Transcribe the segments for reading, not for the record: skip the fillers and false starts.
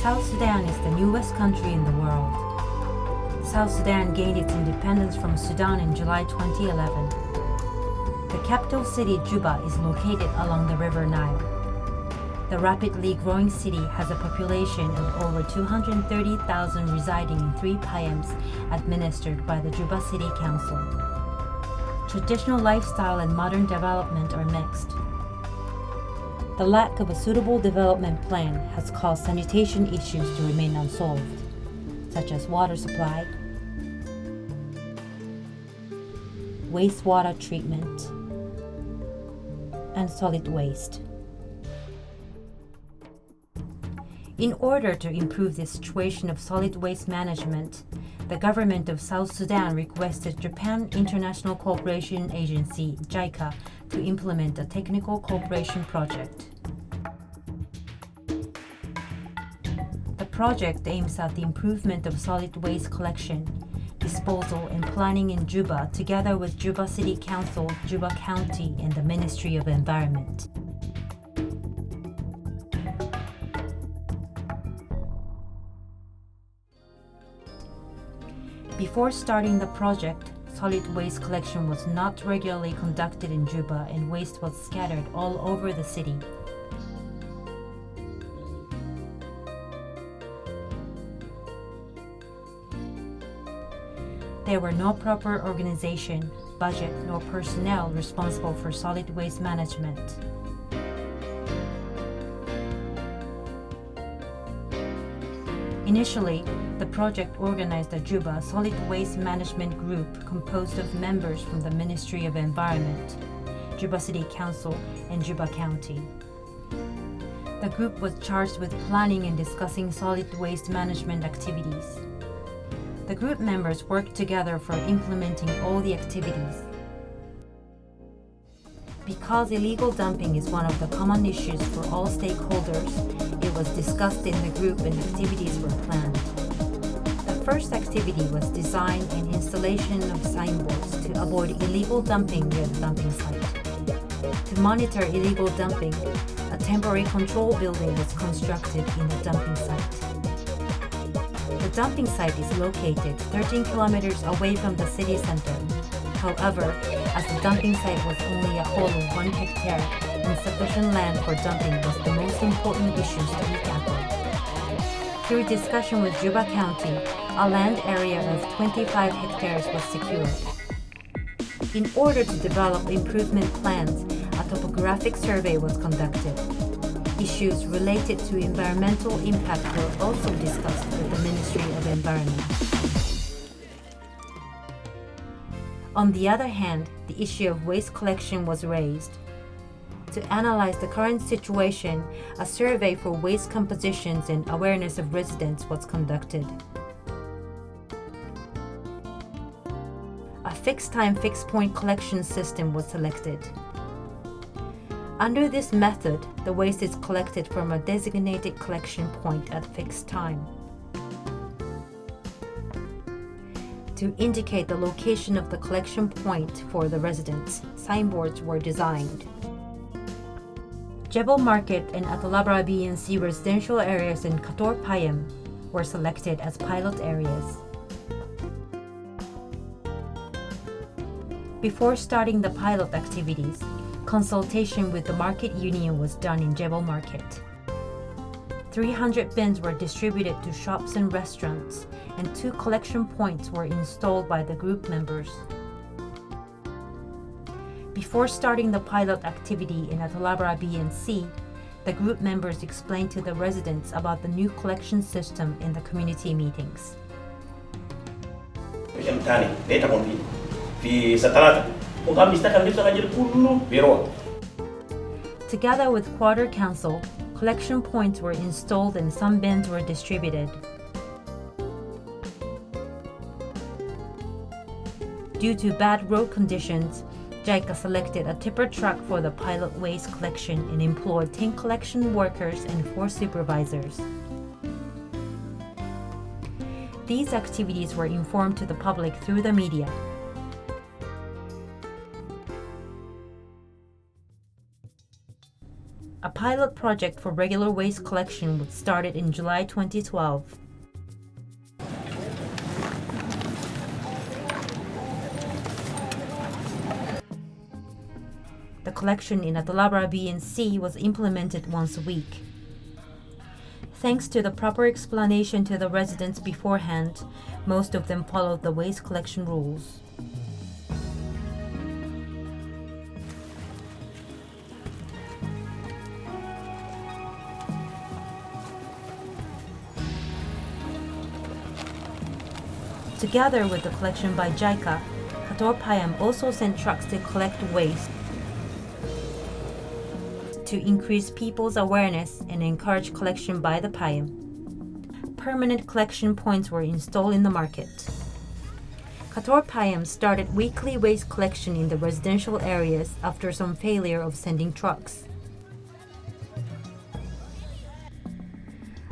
South Sudan is the newest country in the world. South Sudan gained its independence from Sudan in July 2011. The capital city, Juba, is located along the River Nile. The rapidly growing city has a population of over 230,000 residing in 3 payams administered by the Juba City Council. Traditional lifestyle and modern development are mixed. The lack of a suitable development plan has caused sanitation issues to remain unsolved, such as water supply, wastewater treatment, and solid waste. In order to improve the situation of solid waste management, the government of South Sudan requested Japan International Cooperation Agency, JICA, to implement a technical cooperation project. The project aims at the improvement of solid waste collection, disposal, and planning in Juba, together with Juba City Council, Juba County, and the Ministry of Environment. Before starting the project, solid waste collection was not regularly conducted in Juba and waste was scattered all over the city. There were no proper organization, budget, nor personnel responsible for solid waste management. Initially, the project organized a Juba Solid Waste Management Group composed of members from the Ministry of Environment, Juba City Council, and Juba County. The group was charged with planning and discussing solid waste management activities. The group members worked together for implementing all the activities. Because illegal dumping is one of the common issues for all stakeholders, it was discussed in the group and activities were planned. The first activity was design and installation of signboards to avoid illegal dumping near the dumping site. To monitor illegal dumping, a temporary control building was constructed in the dumping site. The dumping site is located 13 kilometers away from the city center. However, as the dumping site was only a whole of 1 hectare, insufficient land for dumping was the most important issues to be tackled. Through discussion with Juba County, a land area of 25 hectares was secured. In order to develop improvement plans, a topographic survey was conducted. Issues related to environmental impact were also discussed with the Ministry of Environment. On the other hand, the issue of waste collection was raised. To analyze the current situation, a survey for waste compositions and awareness of residents was conducted. A fixed-time, fixed-point collection system was selected. Under this method, the waste is collected from a designated collection point at fixed time. To indicate the location of the collection point for the residents, signboards were designed. Jebel Market and Atalabra BNC residential areas in Kator Payam were selected as pilot areas. Before starting the pilot activities, consultation with the market union was done in Jebel Market. 300 bins were distributed to shops and restaurants, and 2 collection points were installed by the group members. Before starting the pilot activity in Atalabra BNC, the group members explained to the residents about the new collection system in the community meetings. Together with Quarter Council, collection points were installed and some bins were distributed. Due to bad road conditions, JICA selected a tipper truck for the pilot waste collection and employed 10 collection workers and 4 supervisors. These activities were informed to the public through the media. A pilot project for regular waste collection was started in July 2012. The collection in Atalabra B and C was implemented once a week. Thanks to the proper explanation to the residents beforehand, most of them followed the waste collection rules. Together with the collection by JICA, Qatar Payam also sent trucks to collect waste to increase people's awareness and encourage collection by the Payam. Permanent collection points were installed in the market. Qatar Payam started weekly waste collection in the residential areas after some failure of sending trucks.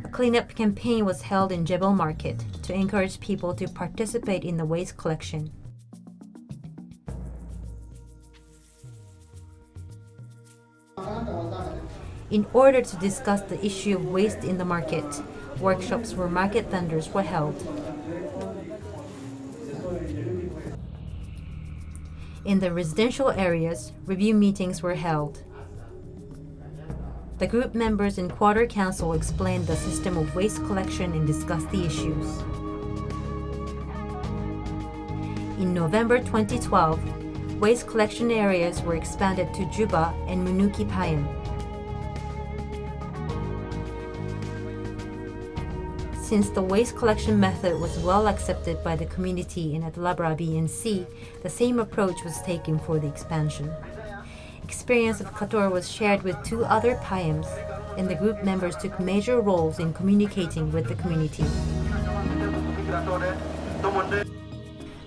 A cleanup campaign was held in Jebel Market to encourage people to participate in the waste collection. In order to discuss the issue of waste in the market, workshops where market vendors were held. In the residential areas, review meetings were held. The group members and quarter council explained the system of waste collection and discussed the issues. In November 2012, waste collection areas were expanded to Juba and Munuki Payam. Since the waste collection method was well accepted by the community in Atalabra B and C, the same approach was taken for the expansion. Experience of Qatar was shared with 2 other Payams, and the group members took major roles in communicating with the community.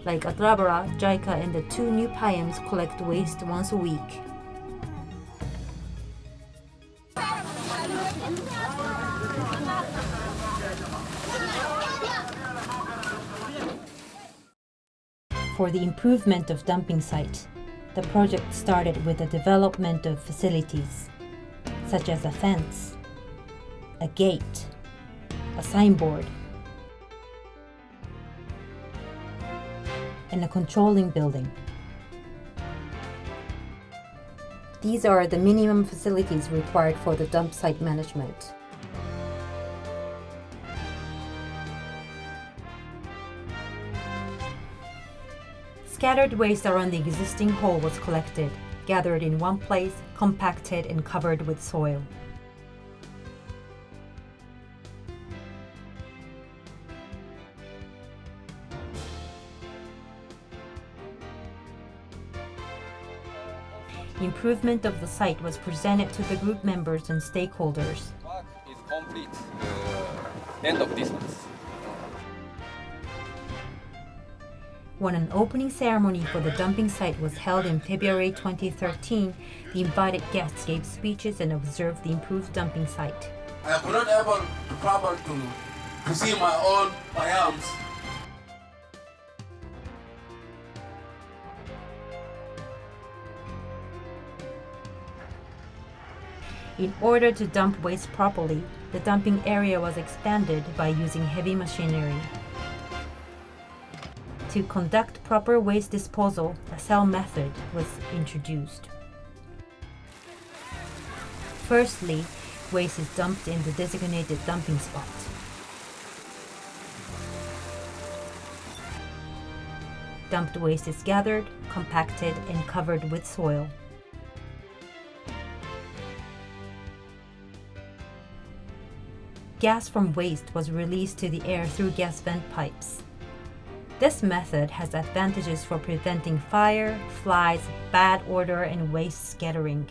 Like Atalabra, JICA and the 2 new Payams collect waste once a week. For the improvement of dumping site, the project started with the development of facilities, such as a fence, a gate, a signboard, and a controlling building. These are the minimum facilities required for the dump site management. Scattered waste around the existing hole was collected, gathered in one place, compacted and covered with soil. Improvement of the site was presented to the group members and stakeholders. Work is complete end of this month. When an opening ceremony for the dumping site was held in February 2013, the invited guests gave speeches and observed the improved dumping site. I could not able to travel to see my own Payams. In order to dump waste properly, the dumping area was expanded by using heavy machinery. To conduct proper waste disposal, a cell method was introduced. Firstly, waste is dumped in the designated dumping spot. Dumped waste is gathered, compacted, and covered with soil. Gas from waste was released to the air through gas vent pipes. This method has advantages for preventing fire, flies, bad odor, and waste scattering.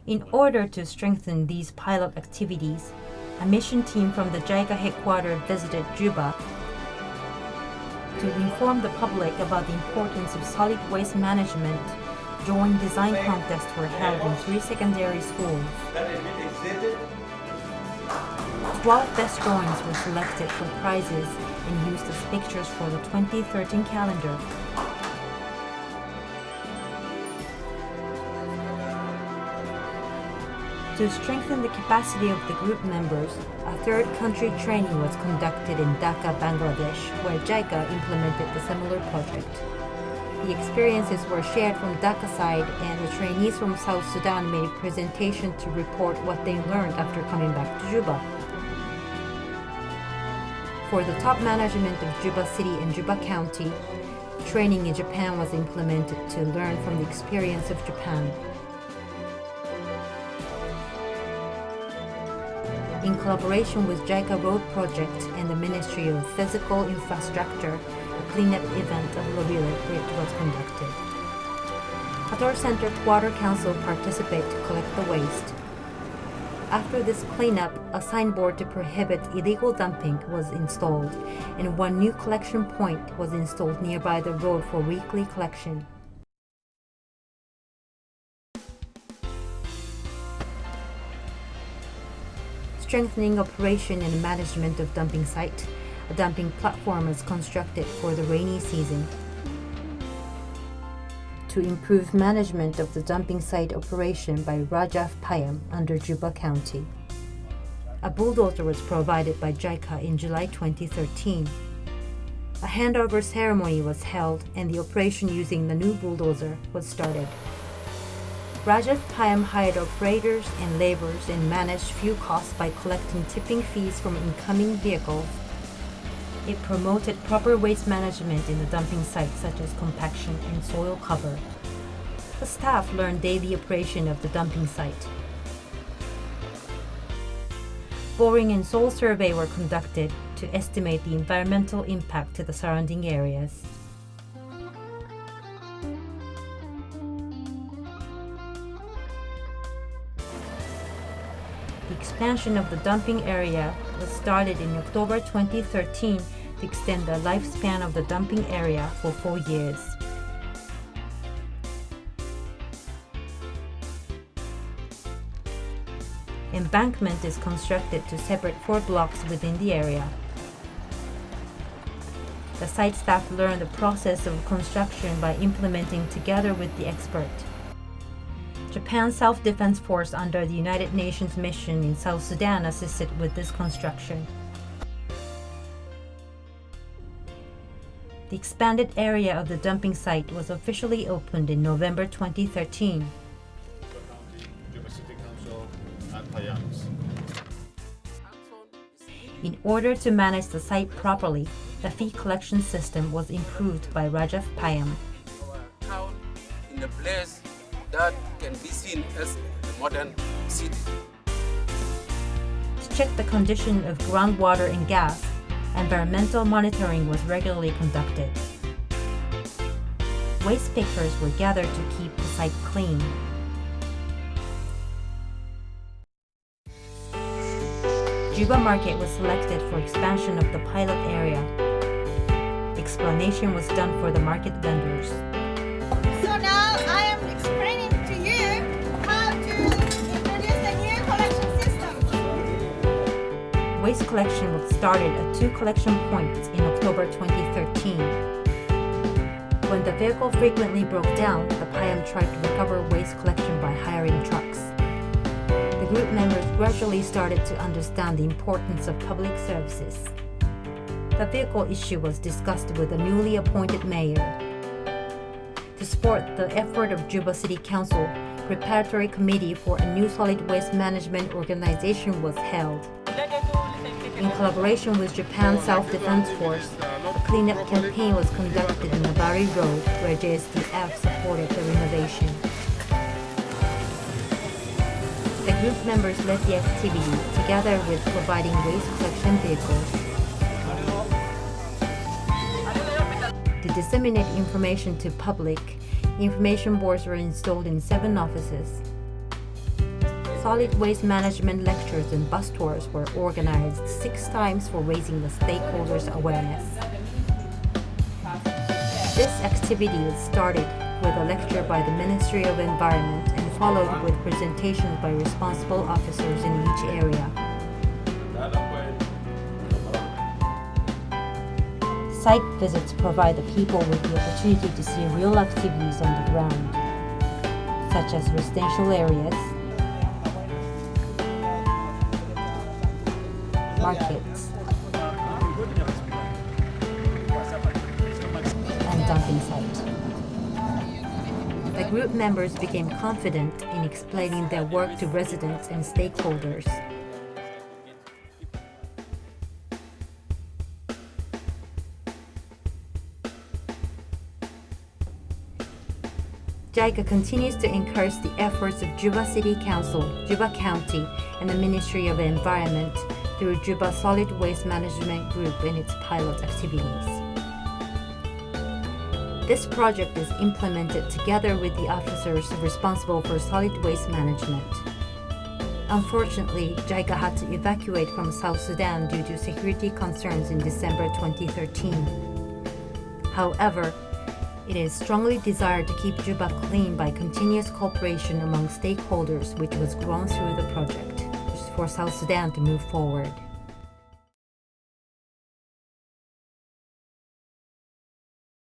In order to strengthen these pilot activities, a mission team from the JICA headquarters visited Juba to inform the public about the importance of solid waste management. Drawing design contests were held in 3 secondary schools. 12 best drawings were selected for prizes and used as pictures for the 2013 calendar. To strengthen the capacity of the group members, a third country training was conducted in Dhaka, Bangladesh, where JICA implemented the similar project. The experiences were shared from Dhaka side, and the trainees from South Sudan made a presentation to report what they learned after coming back to Juba. For the top management of Juba City and Juba County, training in Japan was implemented to learn from the experience of Japan. In collaboration with JICA Road Project and the Ministry of Physical Infrastructure, a cleanup event of Lobile Bridge was conducted. Qatar Center Quarter Council participated to collect the waste. After this cleanup, a signboard to prohibit illegal dumping was installed, and one new collection point was installed nearby the road for weekly collection. Strengthening operation and management of dumping site, a dumping platform is constructed for the rainy season. To improve management of the dumping site operation by Rajaf Payam under Juba County. A bulldozer was provided by JICA in July 2013. A handover ceremony was held and the operation using the new bulldozer was started. Rajaf Payam hired operators and laborers and managed fuel costs by collecting tipping fees from incoming vehicles. It promoted proper waste management in the dumping sites such as compaction and soil cover. The staff learned daily operation of the dumping site. Boring and soil survey were conducted to estimate the environmental impact to the surrounding areas. The expansion of the dumping area was started in October 2013 to extend the lifespan of the dumping area for 4 years. Embankment is constructed to separate 4 blocks within the area. The site staff learned the process of construction by implementing together with the expert. Japan's Self-Defense Force under the United Nations mission in South Sudan assisted with this construction. The expanded area of the dumping site was officially opened in November 2013. Juba City Council, and Payams. In order to manage the site properly, the fee collection system was improved by Rajaf Payam. Our town in a place that can be seen as a modern city. To check the condition of groundwater and gas, environmental monitoring was regularly conducted. Waste pickers were gathered to keep the site clean. Juba Market was selected for expansion of the pilot area. Explanation was done for the market vendors. So now I am explaining to you how to introduce the new collection system. Waste collection was started at 2 collection points in October 2013. When the vehicle frequently broke down, the Payam tried to recover waste collection by hiring trucks. The group members gradually started to understand the importance of public services. The vehicle issue was discussed with the newly appointed mayor. To support the effort of Juba City Council, preparatory committee for a new solid waste management organization was held. In collaboration with Japan's Self-Defense Force, a cleanup campaign was conducted in Nabari Road, where JSDF supported the renovation. The group members led the activity together with providing waste collection vehicles. To disseminate information to public, information boards were installed in 7 offices. Solid waste management lectures and bus tours were organized 6 times for raising the stakeholders' awareness. This activity was started with a lecture by the Ministry of Environment and followed with presentations by responsible officers in each area. Site visits provide the people with the opportunity to see real activities on the ground, such as residential areas, markets, and dumping site. The group members became confident in explaining their work to residents and stakeholders. JICA continues to encourage the efforts of Juba City Council, Juba County, and the Ministry of Environment through Juba Solid Waste Management Group in its pilot activities. This project is implemented together with the officers responsible for solid waste management. Unfortunately, JICA had to evacuate from South Sudan due to security concerns in December 2013. However, it is strongly desired to keep Juba clean by continuous cooperation among stakeholders, which was grown through the project for South Sudan to move forward.